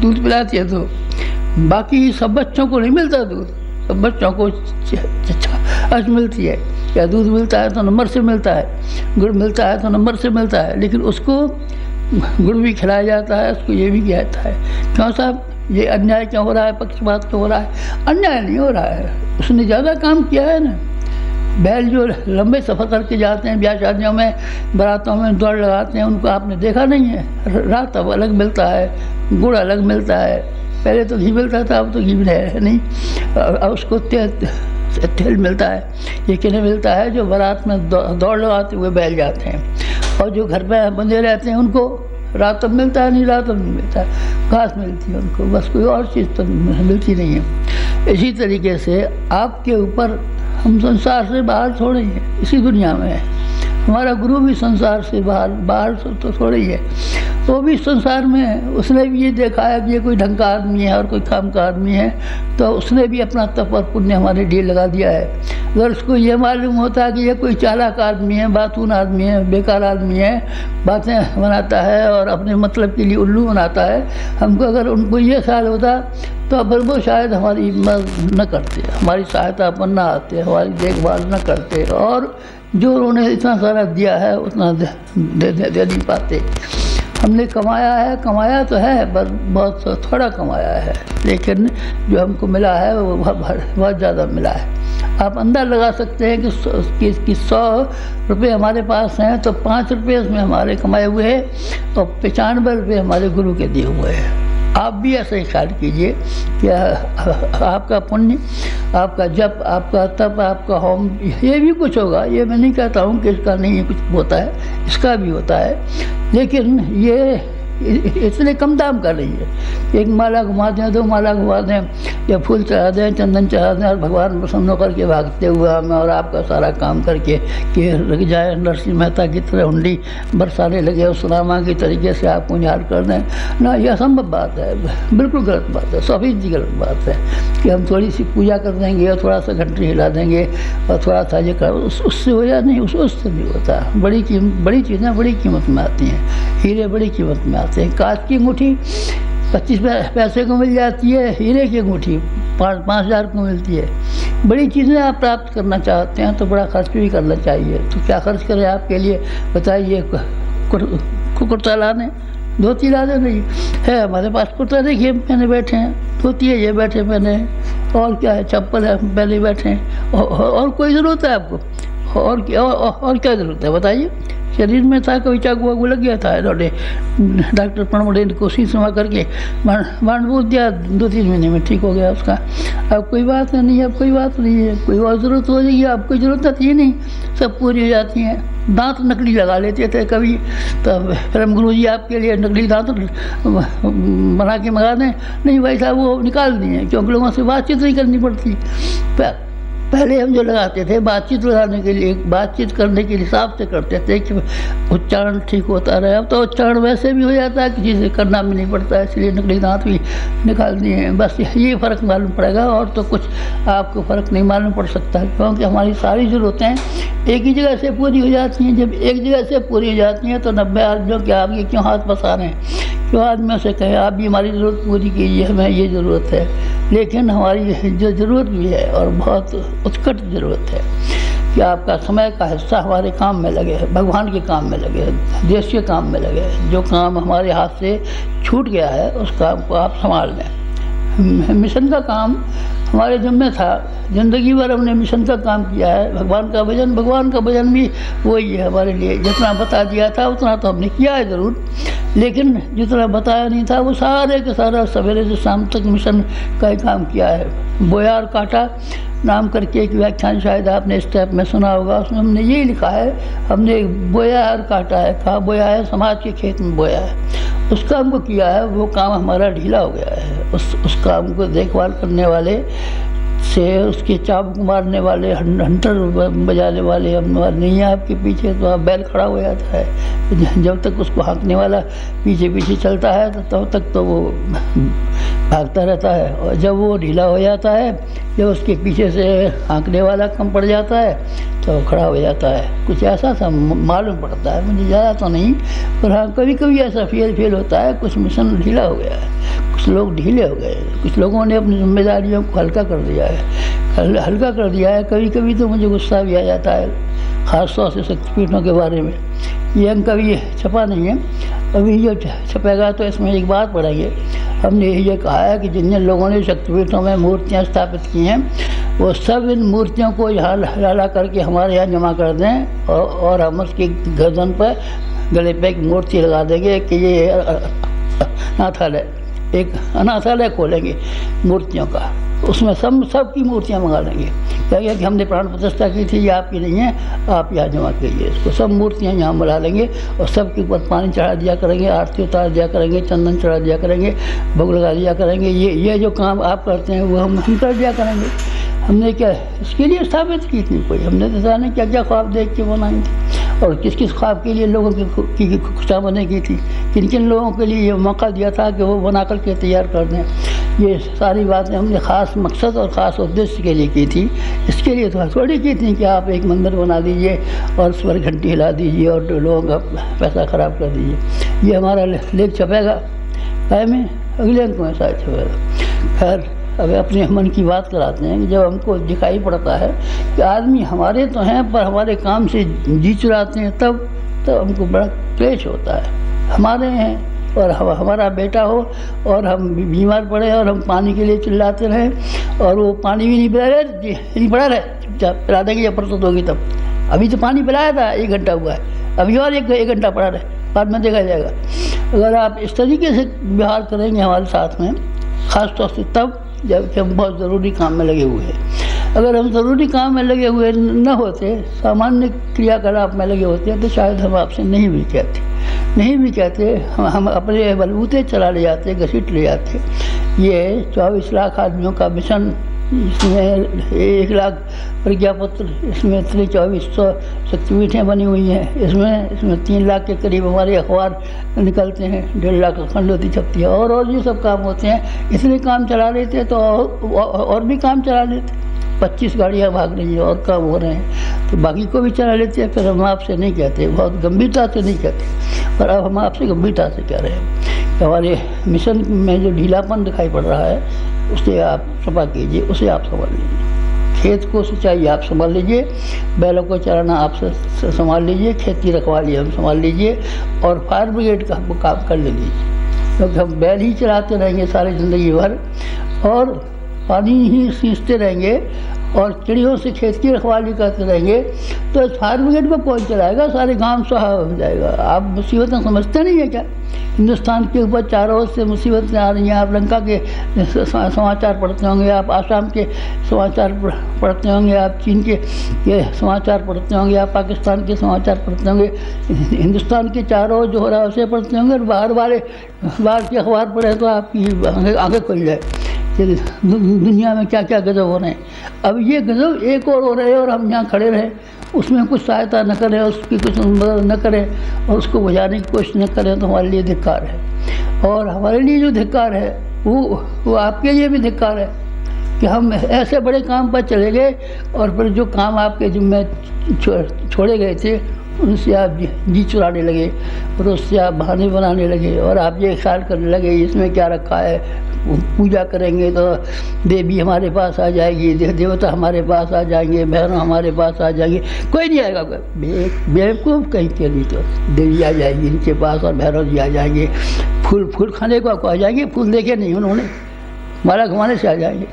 दूध पिलाती है। तो बाकी सब बच्चों को नहीं मिलता दूध, सब बच्चों को छाछ मिलती है, या दूध मिलता है तो नंबर से मिलता है, गुड़ मिलता है तो नंबर से मिलता है। लेकिन उसको गुड़ भी खिलाया जाता है, उसको ये भी किया जाता है। क्यों साहब, ये अन्याय क्यों हो रहा है, पक्षपात क्यों हो रहा है। अन्याय नहीं हो रहा है, उसने ज़्यादा काम किया है ना। बैल जो लंबे सफ़र करके जाते हैं, ब्याह शादियों में, बारातों में दौड़ लगाते हैं, उनको आपने देखा नहीं है। रात अब अलग मिलता है, गुड़ अलग मिलता है, पहले तो घी मिलता था, अब तो घी है नहीं। अब उसको तेल मिलता है, ये किन्हें मिलता है जो बारात में दौड़ लगाते हुए बैल जाते हैं। और जो घर पे बंधे रहते हैं उनको रात तक मिलता है नहीं, रात तक नहीं मिलता, घास मिलती है उनको, बस कोई और चीज़ तो मिलती नहीं है। इसी तरीके से आपके ऊपर, हम संसार से बाहर थोड़े ही हैं, इसी दुनिया में है। हमारा गुरु भी संसार से बाहर तो थोड़े ही है, तो भी संसार में है। उसने भी ये देखा है कि ये कोई ढंग का आदमी है और कोई काम का आदमी है, तो उसने भी अपना तप और पुण्य हमारे लिए लगा दिया है। अगर उसको ये मालूम होता है कि ये कोई चालाक आदमी है, बातून आदमी है, बेकार आदमी है, बातें बनाता है और अपने मतलब के लिए उल्लू बनाता है, हमको अगर उनको ये ख्याल होता तो फिर वो शायद हमारी मदद न करते, हमारी सहायता पर न आते, हमारी देखभाल न करते, और जो उन्होंने इतना सारा दिया है उतना दे नहीं पाते। हमने कमाया तो है, बस बहुत थोड़ा कमाया है, लेकिन जो हमको मिला है वो बहुत ज़्यादा मिला है। आप अंदाज़ लगा सकते हैं कि 100 रुपये हमारे पास हैं तो 5 रुपये उसमें हमारे कमाए हुए हैं और 95 रुपये हमारे गुरु के दिए हुए हैं। आप भी ऐसा ही ख्याल कीजिए कि आपका पुण्य, आपका जप, आपका तप, आपका होम, ये भी कुछ होगा। ये मैं नहीं कहता हूँ कि इसका नहीं कुछ होता है, इसका भी होता है, लेकिन ये इसलिए कम दाम कर रही है। एक माला घुमा दें, 2 माला घुमा दें, या फूल चढ़ा दें, चंदन चढ़ा दें, और भगवान प्रसन्न होकर के भागते हुए हमें और आपका सारा काम करके कि लग जाए नरसिंह मेहता की तरह हुंडी बरसाने लगे, उस रामा की तरीके से आप पुण्यार कर दें ना, यह असंभव बात है, बिल्कुल गलत बात है, 100% गलत बात है। कि हम थोड़ी सी पूजा कर देंगे और थोड़ा सा घंटी हिला देंगे और थोड़ा सा ये कर, उससे हो या नहीं, उससे नहीं होता। बड़ी चीज़ें बड़ी कीमत में आती हैं, हीरे बड़ी कीमत में आते हैं। कांच की अंगूठी 25 पैसे को मिल जाती है, हीरे की अंगूठी 5,000 को मिलती है। बड़ी चीज़ें आप प्राप्त करना चाहते हैं तो बड़ा खर्च भी करना चाहिए। तो क्या खर्च करें आपके लिए, बताइए। कुर्ता ला दें, धोती ला दें, नहीं है हमारे पास कुर्ता, देखिए पहने बैठे हैं, धोती है ये बैठे पहने, और क्या है, चप्पल है पहले बैठे हैं, और कोई ज़रूरत है आपको, और क्या ज़रूरत है बताइए। शरीर में था कोई चाकू वाकू लग गया था, इन्होंने डॉक्टर प्रणवड़े ने कोशिश समा करके बांध बूझ दिया, 2-3 महीने में ठीक हो गया उसका। अब कोई बात नहीं है, अब कोई बात नहीं है, कोई और ज़रूरत हो जाएगी, अब कोई ज़रूरत थी नहीं, सब पूरी हो जाती हैं। दांत नकली लगा लेते थे कभी, तो फिर हम गुरु जी आपके लिए नकली दांत बना के मंगा दें, नहीं भाई साहब वो निकाल दिए, क्योंकि लोगों से बातचीत नहीं करनी पड़ती। पहले हम जो लगाते थे बातचीत लगाने के लिए, बातचीत करने के हिसाब से करते थे कि उच्चारण ठीक होता रहे। अब तो उच्चारण वैसे भी हो जाता है, किसी से करना भी नहीं पड़ता है, इसलिए नकली दांत भी निकाल दिए हैं। बस ये फ़र्क मालूम पड़ेगा, और तो कुछ आपको फ़र्क नहीं मालूम पड़ सकता, क्योंकि हमारी सारी ज़रूरतें एक ही जगह से पूरी हो जाती हैं। जब एक जगह से पूरी हो जाती हैं तो 90 आदमियों के आगे क्यों हाथ पसा रहे हैं, क्यों आदमियों से कहें आप भी हमारी ज़रूरत पूरी कीजिए, हमें ये ज़रूरत है। लेकिन हमारी जो ज़रूरत भी है, और बहुत उत्कट ज़रूरत है, कि आपका समय का हिस्सा हमारे काम में लगे, भगवान के काम में लगे, देश के काम में लगे। जो काम हमारे हाथ से छूट गया है उस काम को आप संभाल लें। मिशन का काम हमारे जिम्मे था, ज़िंदगी भर हमने मिशन का काम किया है। भगवान का भजन भी वही है हमारे लिए। जितना बता दिया था उतना तो हमने किया है ज़रूर, लेकिन जितना बताया नहीं था वो सारे का सारा सवेरे से शाम तक मिशन का ही काम किया है। बोया और काटा नाम करके एक व्याख्यान शायद आपने इस टाइप में सुना होगा, उसमें हमने यही लिखा है, हमने बोया और काटा है। कहा बोया है, समाज के खेत में बोया है, उस काम को किया है, वो काम हमारा ढीला हो गया है। उस काम को देखभाल करने वाले से, उसके चाबुक मारने वाले, हंटर बजाने वाले हम नहीं है आपके पीछे, तो आप बैल खड़ा हो जाता है। जब तक उसको हाँकने वाला पीछे पीछे चलता है तो तब तक तो वो भागता रहता है, और जब वो ढीला हो जाता है, जब उसके पीछे से हाँकने वाला कम पड़ जाता है तो खड़ा हो जाता है। कुछ ऐसा सा मालूम पड़ता है, मुझे ज़्यादा तो नहीं, पर हाँ कभी कभी ऐसा फेल होता है। कुछ मिशन ढीला हो गया है, कुछ लोग ढीले हो गए, कुछ लोगों ने अपनी जिम्मेदारियों को हल्का कर दिया है, हल्का कर दिया है। कभी कभी तो मुझे गुस्सा भी आ जाता है, ख़ास तौर से शक्तिपीठों के बारे में, ये अंक अभी छपा नहीं है, अभी जो छपेगा तो इसमें एक बात पढ़ेंगे। हमने ये कहा है कि जिन जिन लोगों ने शक्तिपीठों में मूर्तियाँ स्थापित की हैं वो सब इन मूर्तियों को यहाँ ला करके हमारे यहाँ जमा कर दें और हम उसकी गर्दन पर गले पे एक मूर्ति लगा देंगे कि ये अनाथालय, एक अनाथालय खोलेंगे मूर्तियों का, उसमें सब की मूर्तियाँ मंगा लेंगे। कहेंगे कि हमने प्राण प्रतिष्ठा की थी, ये आपकी नहीं है, आप यहाँ जमा कीजिए इसको। सब मूर्तियाँ यहाँ बुला लेंगे और सबके ऊपर पानी चढ़ा दिया करेंगे, आरती उतार दिया करेंगे, चंदन चढ़ा दिया करेंगे, भोग लगा दिया करेंगे। ये जो काम आप करते हैं वो हम कर दिया करेंगे। हमने क्या इसके लिए स्थापित की थी कोई, हमने तो जाने क्या क्या ख्वाब देख के बनाई थी और किस किस ख्वाब के लिए लोगों की खुशामदें की थी, किन किन लोगों के लिए ये मौका दिया था कि वो बना करके तैयार कर दें। ये सारी बातें हमने ख़ास मकसद और ख़ास उद्देश्य के लिए की थी। इसके लिए थोड़ी की थी कि आप एक मंदिर बना दीजिए और उस पर घंटी हिला दीजिए और लोगों का पैसा ख़राब कर दीजिए। ये हमारा लेख छपेगा में, अगले अंक में शायद छपेगा। खैर अब अपने मन की बात कराते हैं कि जब हमको दिखाई पड़ता है कि आदमी हमारे तो हैं पर हमारे काम से जी चुराते हैं, तब हमको बड़ा क्लेश होता है। हमारे हैं और हमारा बेटा हो और हम बीमार पड़े और हम पानी के लिए चिल्लाते रहें और वो पानी भी नहीं पिला रहे, नहीं पड़ा रहे, चुपचाप पिला देंगे जब फुर्सत होगी तब। अभी तो पानी पिलाया था, 1 घंटा हुआ है, अभी और एक घंटा पड़ा रहे, बाद में देखा जाएगा। अगर आप इस तरीके से व्यवहार करेंगे हमारे साथ में, ख़ास तौर से तब जबकि हम बहुत ज़रूरी काम में लगे हुए हैं। अगर हम ज़रूरी काम में लगे हुए न होते, सामान्य क्रियाकलाप में लगे होते तो शायद हम आपसे नहीं भी कहते, हम अपने बलबूते चला ले जाते, घसीट ले जाते। ये 24 लाख आदमियों का मिशन, इसमें 1 लाख प्रज्ञापत्र, इसमें 2400 शक्तिपीठें बनी हुई हैं, इसमें 3 लाख के करीब हमारे अखबार निकलते हैं, 1.5 लाख अखंडवती छपती है और ये सब काम होते हैं। इसलिए काम चला लेते तो और भी काम चला लेते। 25 गाड़ियाँ भाग रही हैं और काम हो रहे हैं तो बाकी को भी चला लेते हैं। फिर हम आपसे नहीं कहते, बहुत गंभीरता से नहीं कहते, पर अब हम आपसे गंभीरता से कह रहे हैं कि हमारे मिशन में जो ढीलापन दिखाई पड़ रहा है उसे आप सफा कीजिए, उसे आप संभाल लीजिए। खेत को सिंचाई आप संभाल लीजिए, बैलों को चराना आप संभाल लीजिए, खेती रखवाली हम संभाल लीजिए और फायर ब्रिगेड का काम कर लीजिए। क्योंकि हम बैल ही चलाते रहेंगे सारी ज़िंदगी भर और पानी ही सींचते रहेंगे और चिड़ियों से खेत की रखवाली करते रहेंगे तो फायर ब्रिगेड को कौन चलाएगा? सारे गांव सुहा हो जाएगा। आप मुसीबतें समझते नहीं है क्या? हिंदुस्तान के ऊपर चारों ओर से मुसीबतें आ रही हैं। आप लंका के समाचार पढ़ते होंगे, आप आसाम के समाचार पढ़ते होंगे, आप चीन के समाचार पढ़ते होंगे, आप पाकिस्तान के समाचार पढ़ते होंगे, हिंदुस्तान के चारों ओर जो हो रहा है उसे पढ़ते होंगे और बाहर के अखबार पढ़े तो आपकी आंखें खुल जाए कि दुनिया में क्या क्या गजब हो रहे हैं। अब ये गजब एक और हो रहे हैं और हम यहाँ खड़े रहें, उसमें कुछ सहायता न करें, उसकी कुछ मदद न करें और उसको बुझाने की कोशिश न करें तो हमारे लिए धिक्कार है। और हमारे लिए जो धिक्कार है वो आपके लिए भी धिक्कार है कि हम ऐसे बड़े काम पर चले गए और फिर जो काम आपके जिम्मे छोड़े गए थे उनसे आप जी चुराने लगे और उससे आप बहाने बनाने लगे और आप ये ख्याल करने लगे इसमें क्या रखा है, पूजा करेंगे तो देवी हमारे पास आ जाएगी, देवता हमारे पास आ जाएंगे, भैरव हमारे पास आ जाएंगे। कोई नहीं आएगा, बेवकूफ़ कहीं के नहीं। तो देवी आ जाएगी इनके पास और भैरव जी आ जाएंगे, फूल खाने को आ जाएंगे, फूल देखे नहीं उन्होंने, माला घुमाने से आ जाएंगे।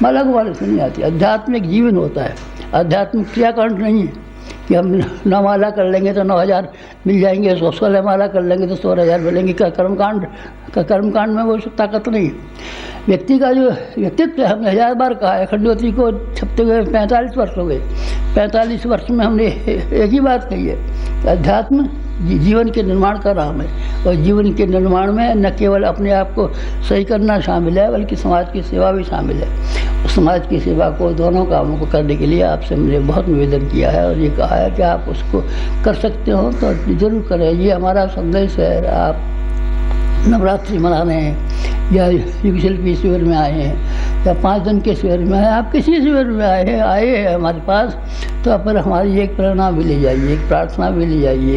माला घुमाने से नहीं आती। आध्यात्मिक जीवन होता है, आध्यात्मिक क्रियाकांड नहीं है कि हम 9 माला कर लेंगे तो 9000 मिल जाएंगे, 16 माला कर लेंगे तो 16,000 मिलेंगे। कर्मकांड में वो ताकत नहीं है। व्यक्ति का जो व्यक्तित्व हमने 1000 बार कहा है, खंडवती को छपते हुए 45 वर्ष हो गए। 45 वर्ष में हमने एक ही बात कही है, अध्यात्म जीवन के निर्माण का नाम है और जीवन के निर्माण में न केवल अपने आप को सही करना शामिल है बल्कि समाज की सेवा भी शामिल है। समाज की सेवा को, दोनों कामों को करने के लिए आपसे मैंने बहुत निवेदन किया है और ये कहा है कि आप उसको कर सकते हो तो ज़रूर करें। ये हमारा संदेश है। आप नवरात्रि मना रहे हैं या युग शिल्पी शिविर में आए हैं या 5 दिन के शिविर में आए, आप किसी शिविर में आए हैं हमारे पास, तो पर हमारी एक प्रेरणा भी ले जाइए, एक प्रार्थना भी ले जाइए,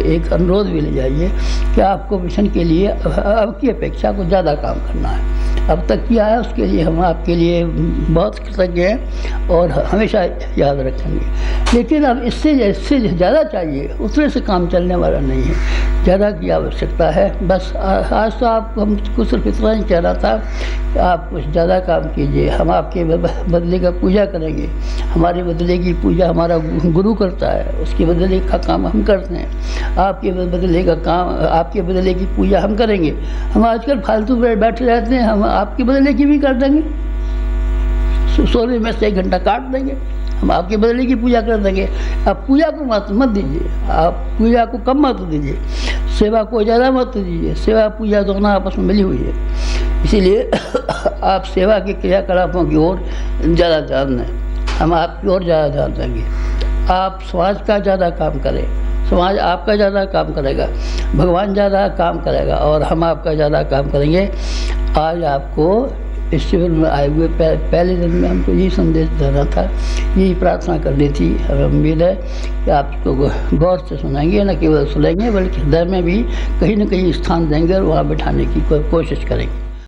एक अनुरोध भी ले जाइए कि आपको मिशन के लिए अब की अपेक्षा को ज़्यादा काम करना है। अब तक किया है उसके लिए हम आपके लिए बहुत कृतज्ञ हैं और हमेशा याद रखेंगे। लेकिन अब इससे ज़्यादा चाहिए, उतने से काम चलने वाला नहीं है, ज़्यादा की आवश्यकता है। बस आज तो आपको हमको सिर्फ इतना ही कहना था कि आप कुछ ज़्यादा काम कीजिए, हम आपके बदले का पूजा करेंगे। हमारे बदले की पूजा हमारा गुरु करता है, उसके बदले का काम हम करते हैं। आपके बदले का काम, आपके बदले की पूजा हम करेंगे। हम आजकल फालतू बैठे रहते हैं, हम आपके बदले की भी कर देंगे, सोने में से 1 घंटा काट देंगे, हम आपके बदले की पूजा कर देंगे। आप पूजा को मत दीजिए, आप पूजा को कम मत दीजिए, सेवा को ज़्यादा मत दीजिए। सेवा पूजा दोनों आपस में मिली हुई है, इसीलिए आप सेवा के क्रियाकलापों की ओर ज़्यादा ध्यान दें, हम आपकी ओर ज़्यादा ध्यान देंगे। आप समाज का ज़्यादा काम करें, समाज आपका ज़्यादा काम करेगा, भगवान ज़्यादा काम करेगा और हम आपका ज़्यादा काम करेंगे। आज आपको इस शिविर में आए हुए पहले दिन में हमको यही संदेश देना था, यही प्रार्थना करनी थी। और उम्मीद है कि आप इसको गौर से सुनेंगे, न केवल सुनेंगे बल्कि हृदय में भी कहीं न कहीं स्थान देंगे और वहाँ बिठाने की कोशिश करेंगे।